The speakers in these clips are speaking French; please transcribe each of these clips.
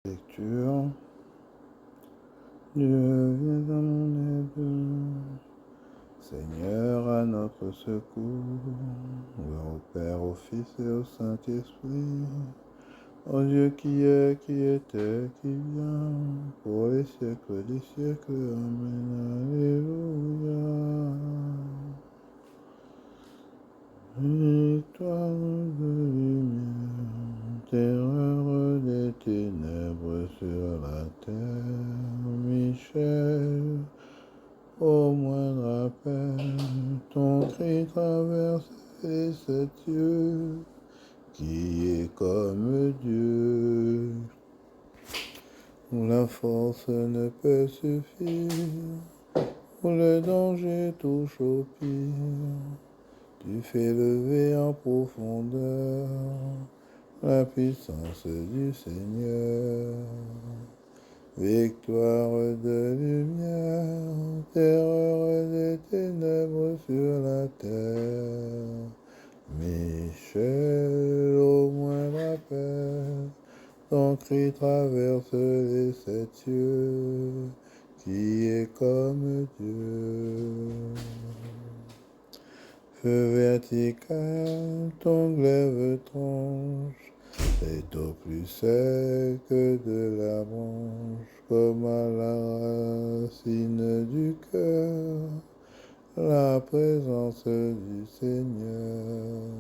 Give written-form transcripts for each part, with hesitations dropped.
Lecture. Dieu vient à mon aide. Seigneur, à notre secours. Gloire au Père, au Fils et au Saint-Esprit. Au Dieu qui est, qui était, qui vient, pour les siècles des siècles. Amen. Alléluia. Victoire de lumière, terreur des ténèbres sur la terre. Michel, au moindre appel, ton cri traverse les sept cieux. Qui est comme Dieu, où la force ne peut suffire, où le danger touche au pire. Tu fais lever en profondeur la puissance du Seigneur. Victoire de lumière, terreur des ténèbres sur la terre. Michel, au moindre appel, ton cri traverse les sept cieux. Qui est comme Dieu. Feu vertical, ton glaive tranche, est au plus sec de la branche, comme à la racine du cœur, la présence du Seigneur.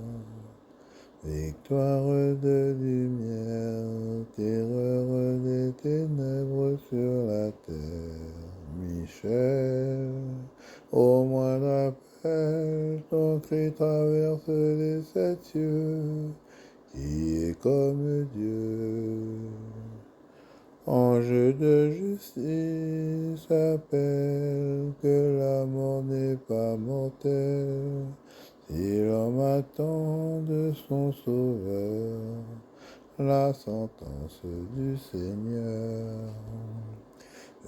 Victoire de lumière, terreur des ténèbres sur la terre. Michel, au moindre appel, ton cri traverse les sept cieux. Qui est comme Dieu. Ange de justice, appelle que la mort n'est pas mortelle. Si l'homme attend de son sauveur la sentence du Seigneur.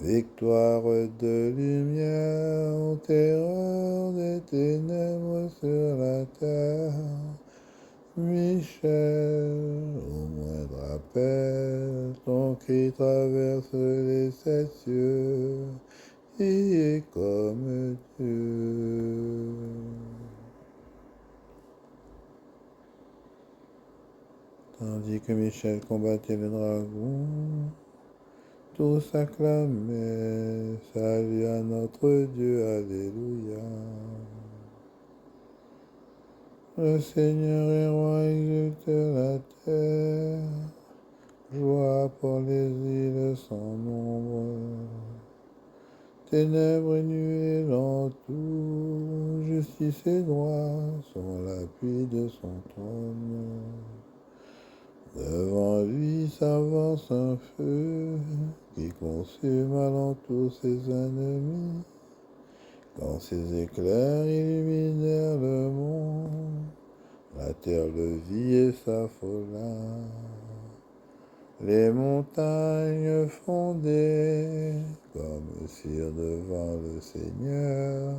Victoire de lumière, terreur des ténèbres sur la terre. Michel, au moindre appel, ton cri traverse les sept cieux. Qui est comme Dieu. Tandis que Michel combattait le dragon, tous acclamaient, salut à notre Dieu, alléluia. Le Seigneur est roi, exulte la terre, joie pour les îles sans nombre. Ténèbres et nuées l'entourent, justice et droit sont l'appui de son trône. Devant lui s'avance un feu qui consume alentour ses ennemis. Quand ses éclairs illuminèrent le monde, la terre le vit et s'affola. Les montagnes fondaient comme cire devant le Seigneur,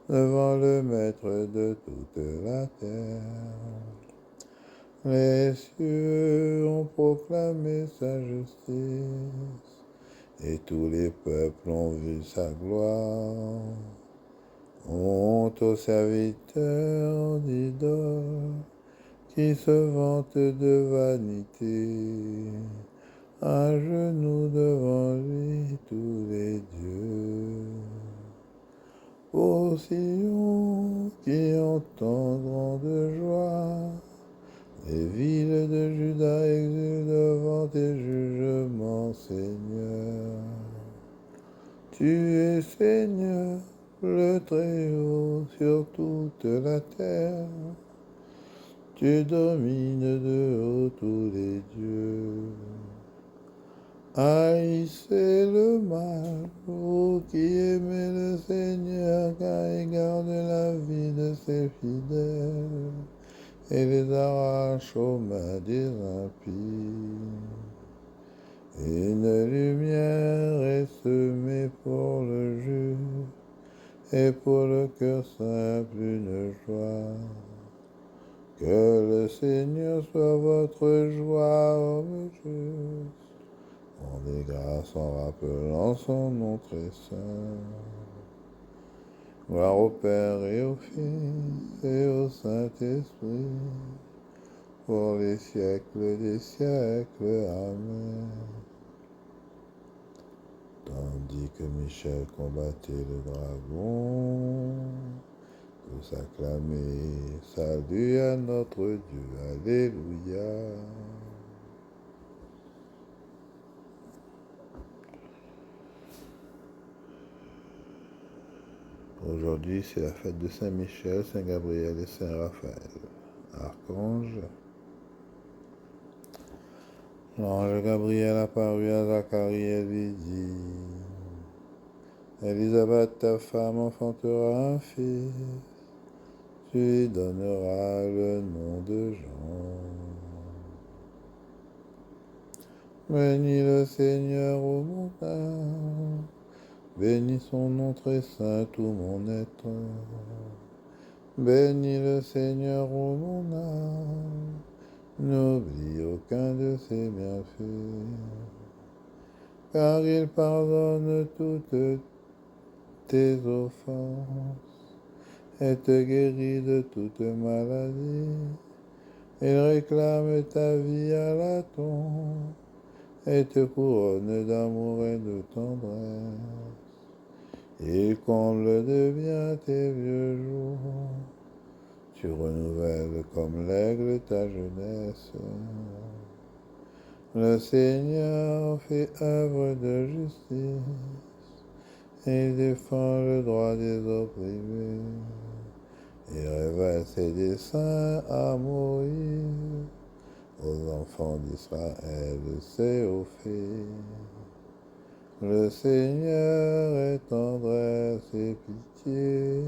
devant le Maître de toute la terre. Les cieux ont proclamé sa justice, et tous les peuples ont vu sa gloire. Honte aux serviteurs d'idoles qui se vantent de vanité, à genoux devant lui tous les dieux. Ô Sion, qui entendront de joie, les villes de Juda exultent devant tes jugements, Seigneur. Tu es Seigneur, le Très-Haut sur toute la terre. Tu domines de haut tous les dieux. Haïssez le mal, vous qui aimez le Seigneur, car il garde la vie de ses fidèles et les arrache aux mains des impies. Une lumière est semée pour le juste, et pour le cœur simple une joie. Que le Seigneur soit votre joie, homme juste. Rendez grâce en rappelant son nom très saint. Gloire au Père et au Fils et au Saint-Esprit, pour les siècles des siècles. Amen. Tandis que Michel combattait le dragon, tous acclamaient, salut à notre Dieu, alléluia. Aujourd'hui, c'est la fête de Saint-Michel, Saint-Gabriel et Saint-Raphaël. Archange. L'ange Gabriel apparut à Zacharie et lui dit, Élisabeth, ta femme, enfantera un fils. Tu lui donneras le nom de Jean. Bénis le Seigneur, ô mon âme. Bénis son nom très saint, tout mon être. Bénis le Seigneur, ô mon âme. N'oublie aucun de ses bienfaits, car il pardonne toutes tes offenses et te guérit de toute maladie. Il réclame ta vie à la tombe et te couronne d'amour et de tendresse. Il comble de bien tes vieux jours. Tu renouvelles comme l'aigle ta jeunesse. Le Seigneur fait œuvre de justice et défend le droit des opprimés. Il révèle ses desseins à Moïse, aux enfants d'Israël ses hauts faits. Le Seigneur est tendresse et pitié,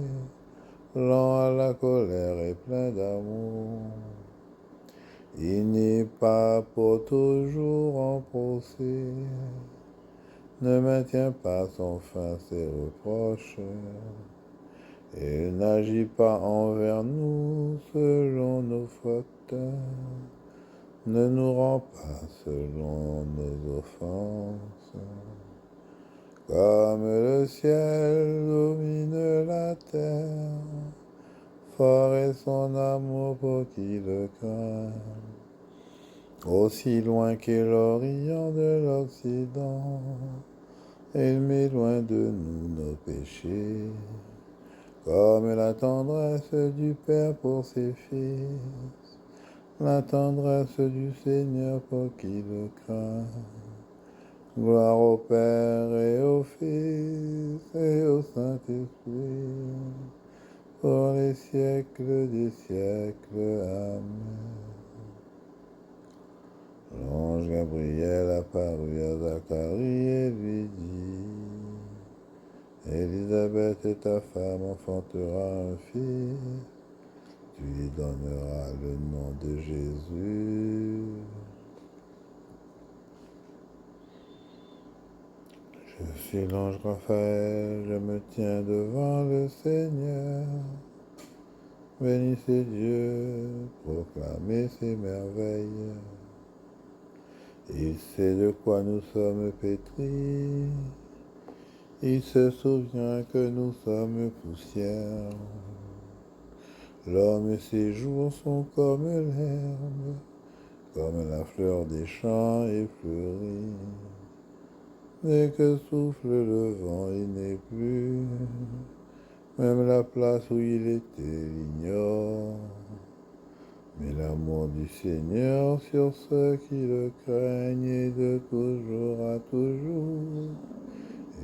lent à la colère et plein d'amour. Il n'est pas pour toujours en procès, ne maintient pas sans fin ses reproches. Il n'agit pas envers nous selon nos fautes, ne nous rend pas selon nos offenses. Comme le ciel domine la terre, fort est son amour pour qui le craint. Aussi loin qu'est l'Orient de l'Occident, il met loin de nous nos péchés. Comme la tendresse du Père pour ses fils, la tendresse du Seigneur pour qui le craint. Gloire au Père et au Fils et au Saint-Esprit, pour les siècles des siècles. Amen. L'ange Gabriel apparut à Zacharie et lui dit, Élisabeth, ta femme, enfantera un fils, tu lui donneras le nom de Jésus. Je suis l'ange Raphaël, je me tiens devant le Seigneur. Bénissez Dieu, proclamez ses merveilles. Il sait de quoi nous sommes pétris. Il se souvient que nous sommes poussière. L'homme et ses jours sont comme l'herbe, comme la fleur des champs effleurie. Dès que souffle le vent, il n'est plus, même la place où il était l'ignore. Mais l'amour du Seigneur sur ceux qui le craignent est de toujours à toujours,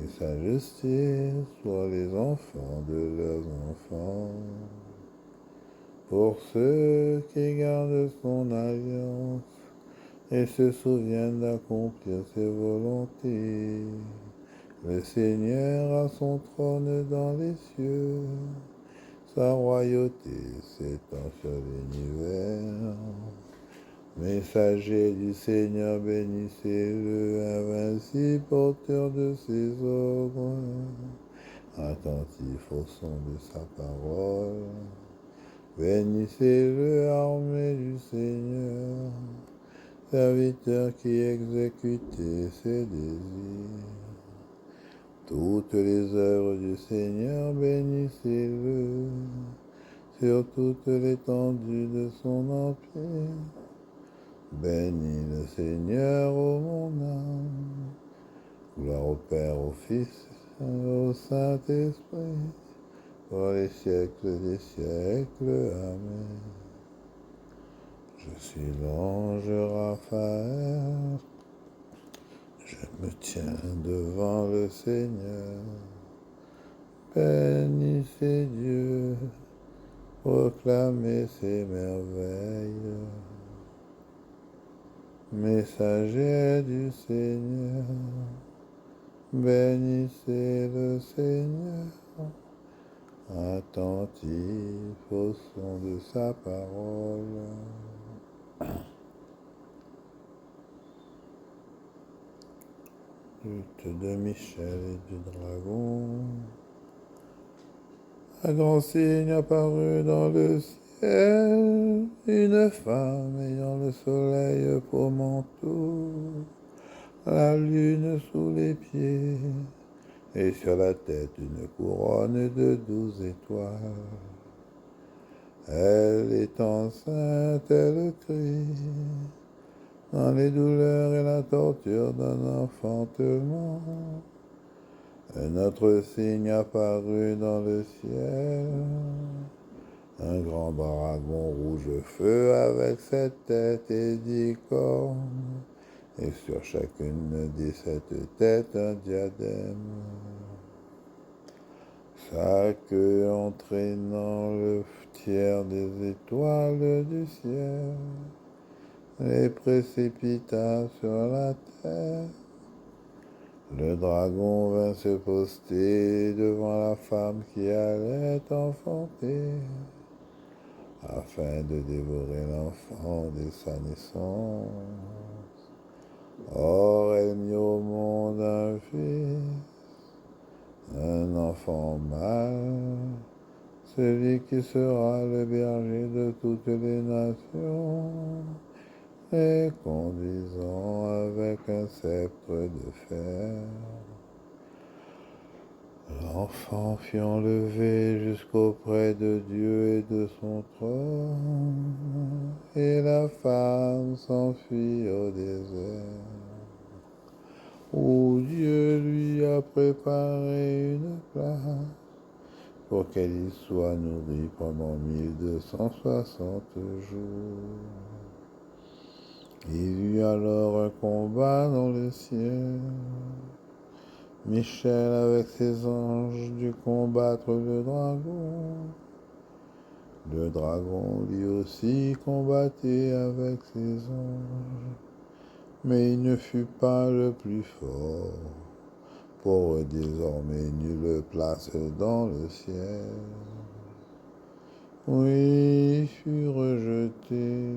et sa justice sur les enfants de leurs enfants. Pour ceux qui gardent son alliance et se souviennent d'accomplir ses volontés, le Seigneur a son trône dans les cieux, sa royauté s'étend sur l'univers. Messager du Seigneur, bénissez-le, invincible, porteur de ses ordres, attentif au son de sa parole. Bénissez-le, armée du Seigneur, serviteur qui exécutait ses désirs. Toutes les œuvres du Seigneur, bénissez-le sur toute l'étendue de son empire. Bénis le Seigneur, ô mon âme. Gloire au Père, au Fils, au Saint-Esprit, pour les siècles des siècles. Amen. Je suis l'ange Raphaël, je me tiens devant le Seigneur. Bénissez Dieu, proclamez ses merveilles. Messager du Seigneur, bénissez le Seigneur, attentif au son de sa parole. Lutte de Michel et du dragon. Un grand signe apparut dans le ciel, une femme ayant le soleil pour manteau, la lune sous les pieds, et sur la tête une couronne de 12 étoiles. Elle est enceinte, elle crie, dans les douleurs et la torture d'un enfantement. Un autre signe apparut dans le ciel, un grand dragon rouge feu avec 7 têtes et 10 cornes, et sur chacune des 7 têtes un diadème. Sa queue entraînant le tiers des étoiles du ciel les précipita sur la terre. Le dragon vint se poster devant la femme qui allait enfanter, afin de dévorer l'enfant dès sa naissance. Or, elle mit au monde un fils, un enfant mâle, celui qui sera le berger de toutes les nations, et conduisant avec un sceptre de fer. L'enfant fut enlevé jusqu'auprès de Dieu et de son trône, et la femme s'enfuit au désert, où Dieu lui a préparé une place pour qu'elle y soit nourrie pendant 1260 jours. Il y eut alors un combat dans le ciel. Michel avec ses anges dut combattre le dragon. Le dragon lui aussi combattit avec ses anges, mais il ne fut pas le plus fort. Pour eux désormais nulle place dans le ciel. Oui, il fut rejeté,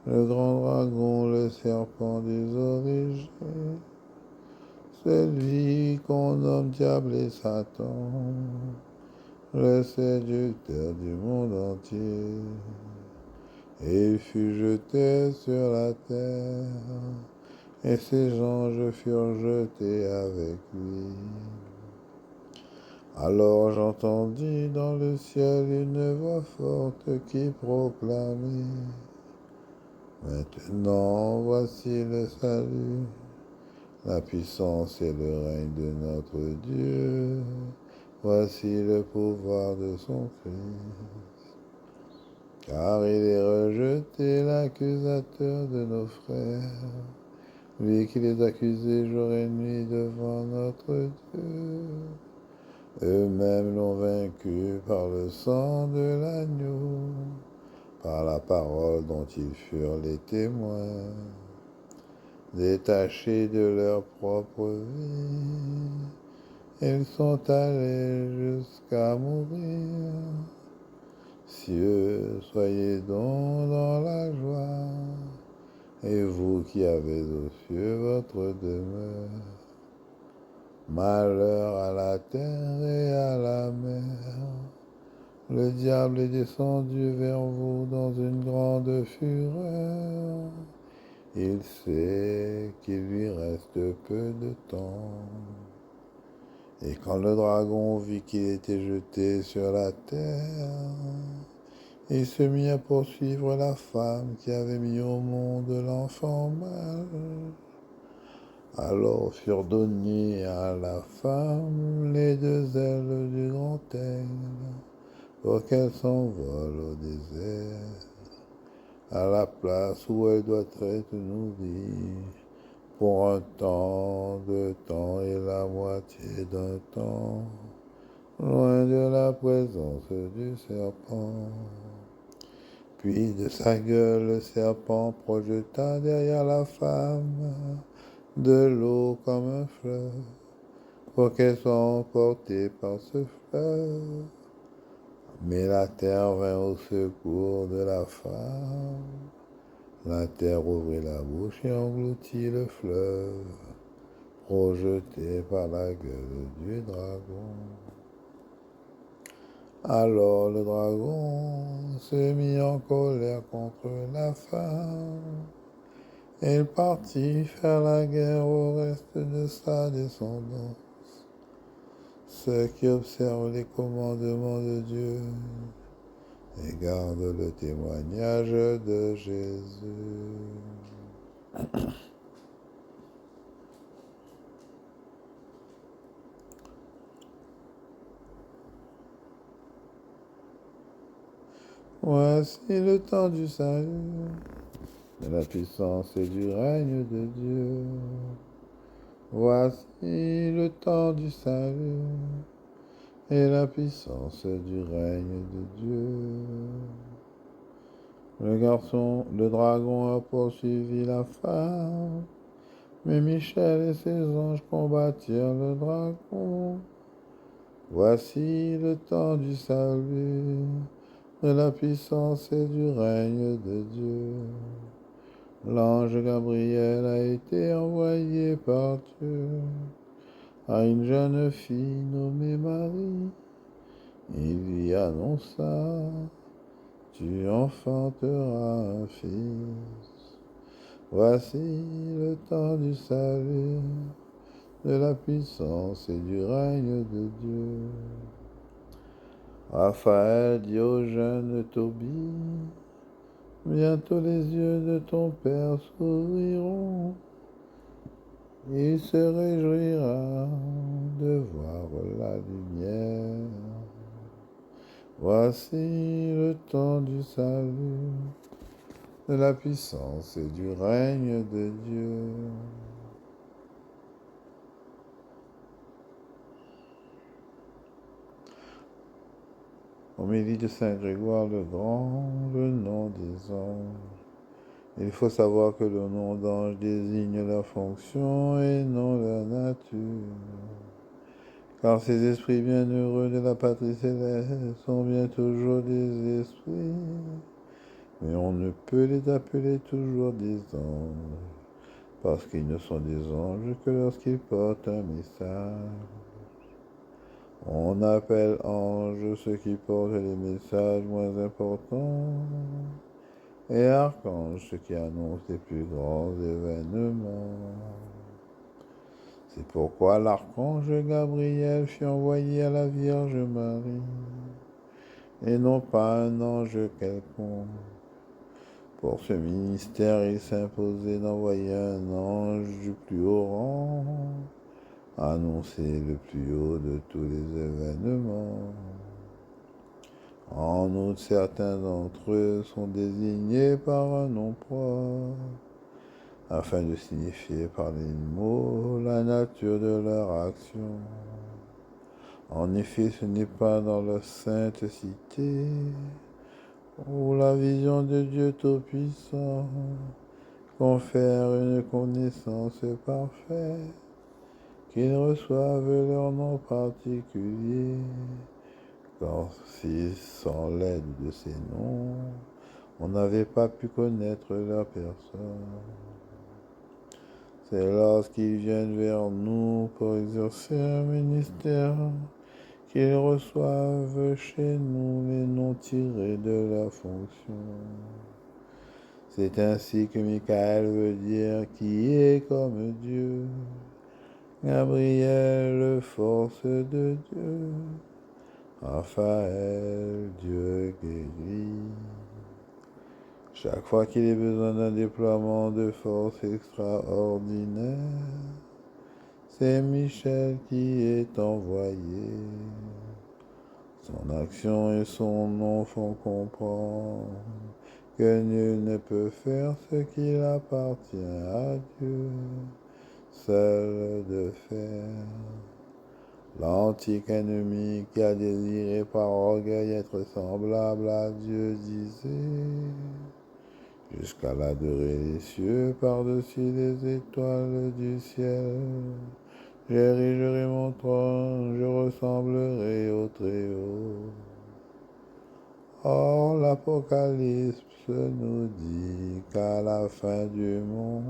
le grand dragon, le serpent des origines, celui qu'on nomme diable et Satan, le séducteur du monde entier. Et il fut jeté sur la terre, et ses anges furent jetés avec lui. Alors j'entendis dans le ciel une voix forte qui proclamait: Maintenant voici le salut, la puissance et le règne de notre Dieu. Voici le pouvoir de son Christ. Car il est rejeté l'accusateur de nos frères, lui qui les accusait jour et nuit devant notre Dieu. Eux-mêmes l'ont vaincu par le sang de l'agneau, par la parole dont ils furent les témoins. Détachés de leur propre vie, ils sont allés jusqu'à mourir. Cieux, soyez donc dans la joie, et vous qui avez aux cieux votre demeure. Malheur à la terre et à la mer, le diable est descendu vers vous dans une grande fureur, Il sait qu'il lui reste peu de temps. Et quand le dragon vit qu'il était jeté sur la terre, il se mit à poursuivre la femme qui avait mis au monde l'enfant mâle. Alors furent données à la femme les deux ailes du grand aigle, pour qu'elle s'envole au désert, à la place où elle doit être nourrie, pour un temps de temps et la moitié d'un temps, loin de la présence du serpent. Puis de sa gueule le serpent projeta derrière la femme de l'eau comme un fleuve, pour qu'elle soit emportée par ce fleuve. Mais la terre vint au secours de la femme. La terre ouvrit la bouche et engloutit le fleuve, projeté par la gueule du dragon. Alors le dragon se mit en colère contre la femme. Et il partit faire la guerre au reste de sa descendance, ceux qui observent les commandements de Dieu et gardent le témoignage de Jésus. Voici le temps du salut, de la puissance et du règne de Dieu. Voici le temps du salut et la puissance du règne de Dieu. Le dragon a poursuivi la femme, mais Michel et ses anges combattirent le dragon. Voici le temps du salut, de la puissance et du règne de Dieu. L'ange Gabriel a été envoyé par Dieu à une jeune fille nommée Marie. Il lui annonça: tu enfanteras un fils. Voici le temps du salut, de la puissance et du règne de Dieu. Raphaël dit au jeune Tobie: bientôt les yeux de ton père s'ouvriront. Il se réjouira de voir la lumière. Voici le temps du salut, de la puissance et du règne de Dieu. Homélie de Saint Grégoire le Grand, le nom des anges. Il faut savoir que le nom d'ange désigne leur fonction et non leur nature. Car ces esprits bienheureux de la patrie céleste sont bien toujours des esprits, mais on ne peut les appeler toujours des anges, parce qu'ils ne sont des anges que lorsqu'ils portent un message. On appelle anges ceux qui portent les messages moins importants, et archanges ceux qui annoncent les plus grands événements. C'est pourquoi l'archange Gabriel fut envoyé à la Vierge Marie, et non pas un ange quelconque. Pour ce ministère, il s'imposait d'envoyer un ange du plus haut rang, annoncer le plus haut de tous les événements. En outre, certains d'entre eux sont désignés par un nom propre, afin de signifier par les mots la nature de leur action. En effet, ce n'est pas dans la sainte cité, où la vision de Dieu Tout-Puissant confère une connaissance parfaite, qu'ils reçoivent leur nom particulier, car si sans l'aide de ces noms, on n'avait pas pu connaître leur personne. C'est lorsqu'ils viennent vers nous pour exercer un ministère qu'ils reçoivent chez nous les noms tirés de leur fonction. C'est ainsi que Michael veut dire qui est comme Dieu. Gabriel, force de Dieu. Raphaël, Dieu guérit. Chaque fois qu'il ait besoin d'un déploiement de force extraordinaire, c'est Michel qui est envoyé. Son action et son nom font comprendre que nul ne peut faire ce qu'il appartient à Dieu seul de faire. L'antique ennemi qui a désiré par orgueil être semblable à Dieu disait, jusqu'à l'adorer les cieux par-dessus les étoiles du ciel, j'érigerai mon trône, je ressemblerai au Très-Haut. Or, l'Apocalypse nous dit qu'à la fin du monde,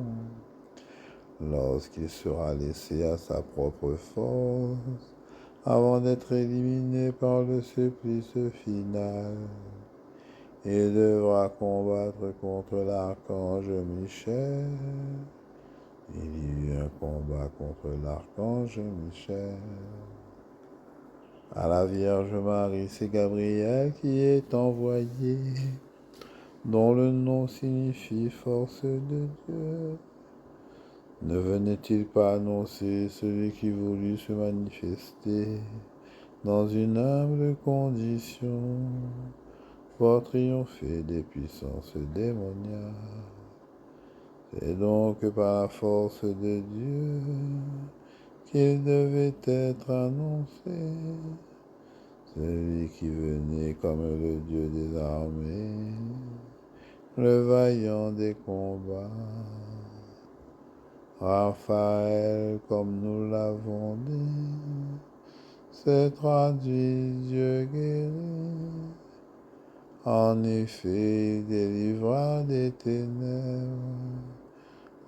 lorsqu'il sera laissé à sa propre force, avant d'être éliminé par le supplice final, il devra combattre contre l'archange Michel. Il y eut un combat contre l'archange Michel. À la Vierge Marie, c'est Gabriel qui est envoyé, dont le nom signifie force de Dieu. Ne venait-il pas annoncer celui qui voulut se manifester dans une humble condition pour triompher des puissances démoniaques? C'est donc par la force de Dieu qu'il devait être annoncé, celui qui venait comme le Dieu des armées, le vaillant des combats. Raphaël, comme nous l'avons dit, se traduit Dieu guéri. En effet, il délivra des ténèbres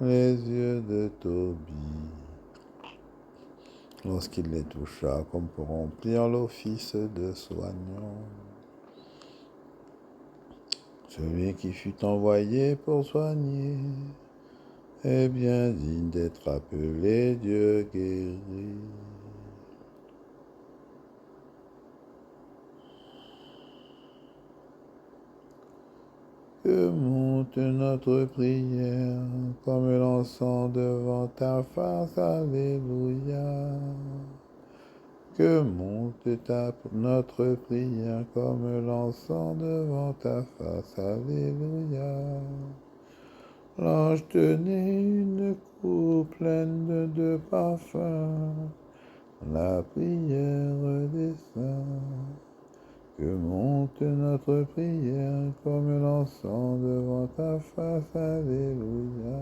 les yeux de Tobie, lorsqu'il les toucha comme pour remplir l'office de soignant. Celui qui fut envoyé pour soigner est bien digne d'être appelé Dieu guéri. Que monte notre prière comme l'encens devant ta face, alléluia. Que monte notre prière comme l'encens devant ta face, alléluia. L'ange tenait une coupe pleine de parfums, la prière des saints. Que monte notre prière comme l'encens devant ta face, alléluia.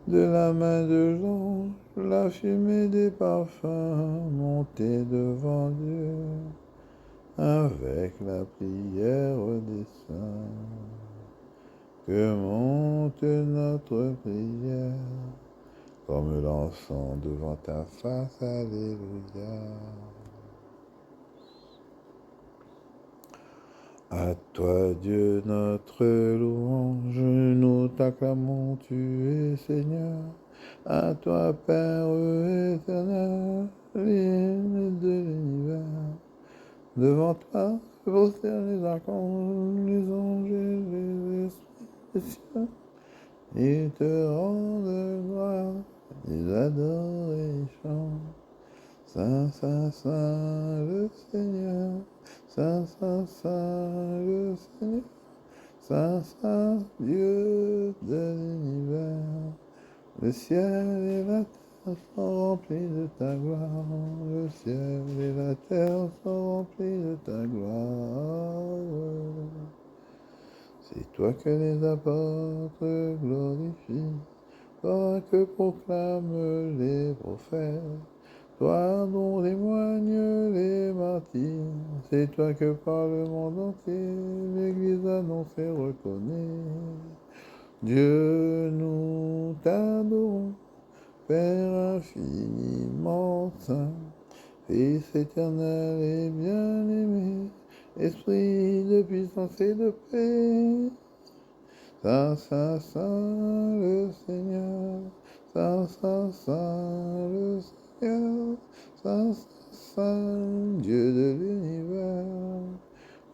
De la main de l'ange, la fumée des parfums montait devant Dieu, avec la prière des saints. Que monte notre prière comme l'encens devant ta face, alléluia. À toi, Dieu, notre louange, nous t'acclamons, tu es Seigneur. À toi, Père éternel, ligne de l'univers. Devant toi, se prosternent les archanges, les anges et les esprits des cieux. Ils te rendent gloire, ils adorations. Saint, Saint, Saint, le Seigneur. Saint, Saint, Saint, le Seigneur. Saint, Saint, Dieu de l'univers. Le ciel et la terre sont remplis de ta gloire. Le ciel et la terre sont remplis de ta gloire. C'est toi que les apôtres glorifient, toi que proclament les prophètes. Toi dont témoignent les martyrs, c'est toi que par le monde entier l'Église annonce et reconnaît. Dieu, nous t'adorons, Père infiniment saint, Fils éternel et bien-aimé, Esprit de puissance et de paix, Saint, Saint, Saint, le Seigneur. Saint, Saint, Saint, le Seigneur. Saint, Saint, Saint, Dieu de l'univers.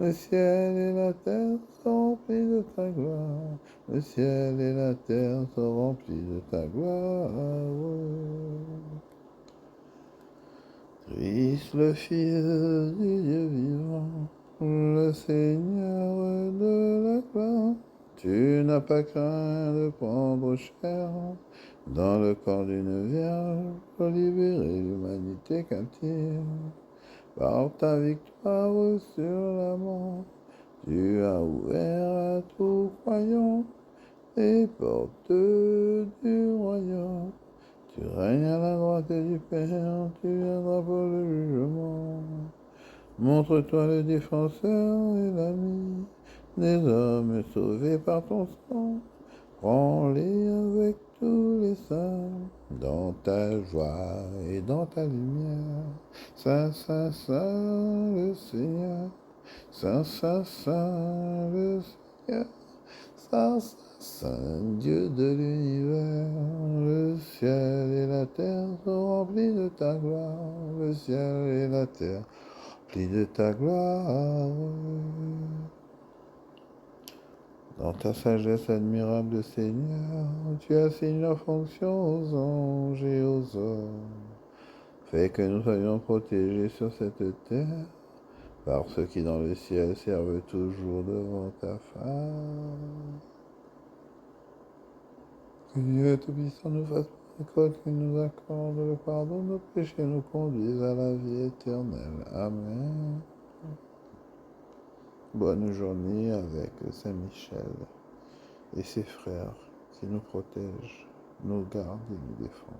Le ciel et la terre sont remplis de ta gloire. Le ciel et la terre sont remplis de ta gloire. Christ, le Fils du Dieu vivant, le Seigneur de la gloire, tu n'as pas craint de prendre chair dans le corps d'une vierge pour libérer l'humanité captive. Par ta victoire sur la mort, tu as ouvert à tout croyant les portes du royaume. Tu règnes à la droite du Père, tu viendras pour le jugement. Montre-toi le défenseur et l'ami des hommes sauvés par ton sang. Prends-les avec tous les saints dans ta joie et dans ta lumière. Saint, Saint, Saint, le Seigneur. Saint, Saint, Saint, le Seigneur. Saint, Saint, Saint, Dieu de l'univers. Le ciel et la terre sont remplis de ta gloire. Le ciel et la terre remplis de ta gloire. Dans ta sagesse admirable, Seigneur, tu assignes leurs fonctions aux anges et aux hommes. Fais que nous soyons protégés sur cette terre par ceux qui dans le ciel servent toujours devant ta face. Que Dieu Tout-Puissant nous fasse miséricorde, qu'il nous accorde le pardon de nos péchés, nous conduise à la vie éternelle. Amen. Bonne journée avec Saint-Michel et ses frères qui nous protègent, nous gardent et nous défendent.